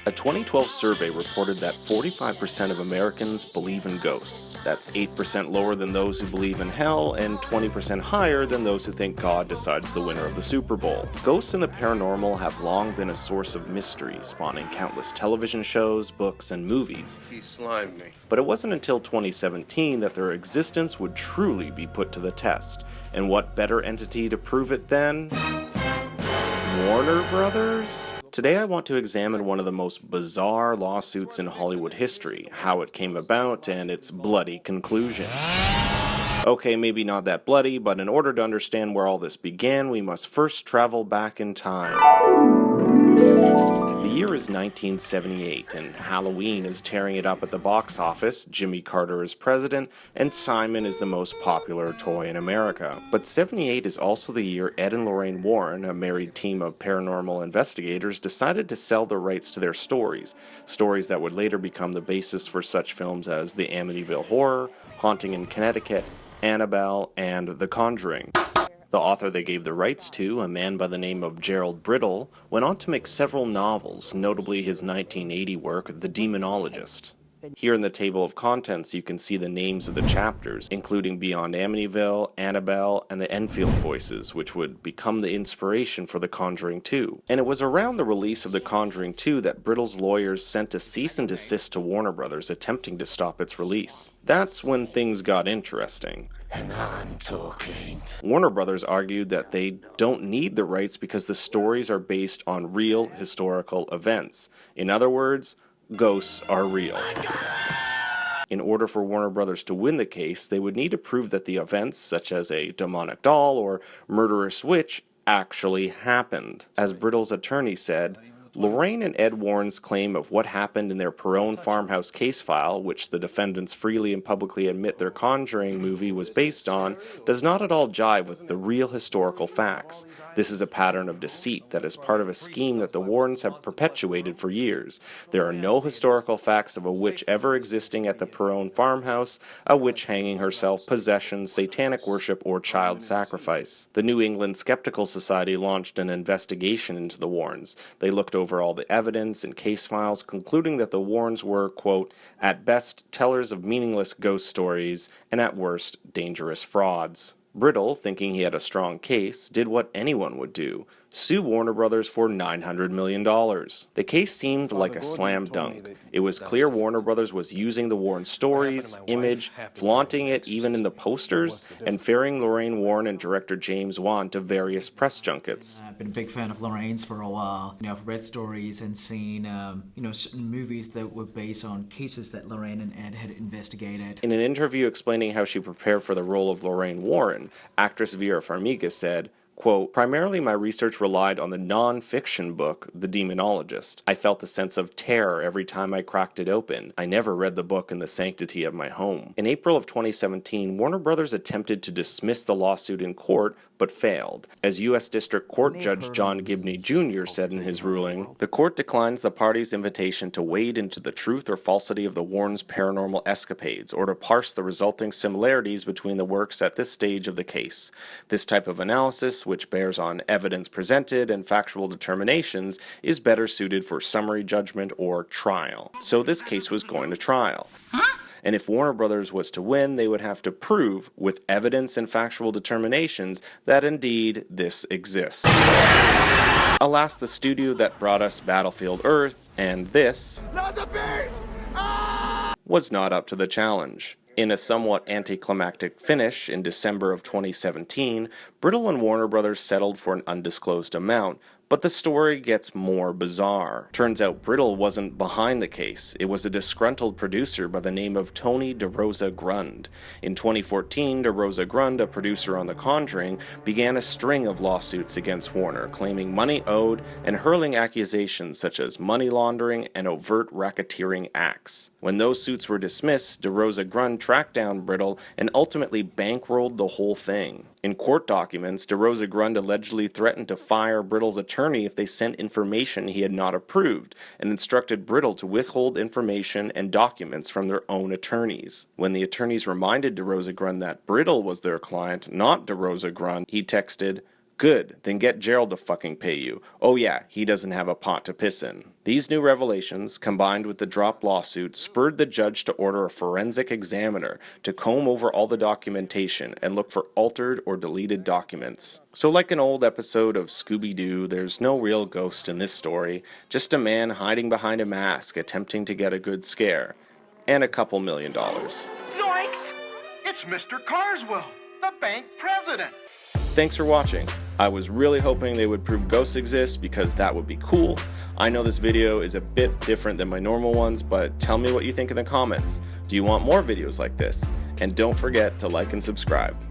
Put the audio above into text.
A 2012 survey reported that 45% of Americans believe in ghosts. That's 8% lower than those who believe in hell and 20% higher than those who think God decides the winner of the Super Bowl. Ghosts and the paranormal have long been a source of mystery, spawning countless television shows, books, and movies. He slimed me. But it wasn't until 2017 that their existence would truly be put to the test. And what better entity to prove it than Warner Brothers? Today I want to examine one of the most bizarre lawsuits in Hollywood history, how it came about, and its bloody conclusion. Okay, maybe not that bloody, but in order to understand where all this began, we must first travel back in time. The year is 1978, and Halloween is tearing it up at the box office, Jimmy Carter is president, and Simon is the most popular toy in America. But 78 is also the year Ed and Lorraine Warren, a married team of paranormal investigators, decided to sell the rights to their stories that would later become the basis for such films as The Amityville Horror, Haunting in Connecticut, Annabelle, and The Conjuring. The author they gave the rights to, a man by the name of Gerald Brittle, went on to make several novels, notably his 1980 work, The Demonologist. Here in the table of contents you can see the names of the chapters, including Beyond Amityville, Annabelle, and the Enfield Voices, which would become the inspiration for The Conjuring 2. And it was around the release of The Conjuring 2 that Brittle's lawyers sent a cease and desist to Warner Brothers attempting to stop its release. That's when things got interesting. And I'm talking. Warner Brothers argued that they don't need the rights because the stories are based on real historical events. In other words, ghosts are real. In order for Warner Brothers to win the case, they would need to prove that the events, such as a demonic doll or murderous witch, actually happened. As Brittle's attorney said, Lorraine and Ed Warren's claim of what happened in their Perone farmhouse case file, which the defendants freely and publicly admit their Conjuring movie was based on, does not at all jive with the real historical facts. This is a pattern of deceit that is part of a scheme that the Warrens have perpetuated for years. There are no historical facts of a witch ever existing at the Perone farmhouse, a witch hanging herself, possession, satanic worship, or child sacrifice. The New England Skeptical Society launched an investigation into the Warrens. They looked over all the evidence and case files, concluding that the Warrens were, quote, at best, tellers of meaningless ghost stories, and at worst, dangerous frauds. Brittle, thinking he had a strong case, did what anyone would do: sue Warner Brothers for $900 million. The case seemed like a slam dunk. It was clear Warner Brothers was using the Warren stories, image, flaunting it even in the posters, and ferrying Lorraine Warren and director James Wan to various press junkets. I've been a big fan of Lorraine's for a while. I've read stories and seen, certain movies that were based on cases that Lorraine and Ed had investigated. In an interview explaining how she prepared for the role of Lorraine Warren, actress Vera Farmiga said, quote, primarily my research relied on the non-fiction book, The Demonologist. I felt a sense of terror every time I cracked it open. I never read the book in the sanctity of my home. In April of 2017, Warner Brothers attempted to dismiss the lawsuit in court, but failed. As U.S. District Court Judge John Gibney Jr. said in his ruling, the court declines the parties' invitation to wade into the truth or falsity of the Warrens' paranormal escapades, or to parse the resulting similarities between the works at this stage of the case. This type of analysis, which bears on evidence presented and factual determinations, is better suited for summary judgment or trial. So this case was going to trial. And if Warner Brothers was to win, they would have to prove, with evidence and factual determinations, that indeed this exists. Alas, the studio that brought us Battlefield Earth and this was not up to the challenge. In a somewhat anticlimactic finish in December of 2017, Brittle and Warner Brothers settled for an undisclosed amount, but the story gets more bizarre. Turns out Brittle wasn't behind the case. It was a disgruntled producer by the name of Tony derosa-grund. In 2014, derosa-grund, a producer on The Conjuring, began a string of lawsuits against Warner, claiming money owed and hurling accusations such as money laundering and overt racketeering acts. When those suits were dismissed, derosa-grund tracked down Brittle and ultimately bankrolled the whole thing. In court documents, derosa-grund allegedly threatened to fire Brittle's attorney if they sent information he had not approved, and instructed Brittle to withhold information and documents from their own attorneys. When the attorneys reminded derosa-grund that Brittle was their client, not derosa-grund, he texted, Good, then get Gerald to fucking pay you. Oh yeah, he doesn't have a pot to piss in. These new revelations, combined with the dropped lawsuit, spurred the judge to order a forensic examiner to comb over all the documentation and look for altered or deleted documents. So like an old episode of Scooby-Doo, there's no real ghost in this story, just a man hiding behind a mask attempting to get a good scare. And a couple $1 million. Zoinks! It's Mr. Carswell, the bank president. Thanks for watching. I was really hoping they would prove ghosts exist because that would be cool. I know this video is a bit different than my normal ones, but tell me what you think in the comments. Do you want more videos like this? And don't forget to like and subscribe.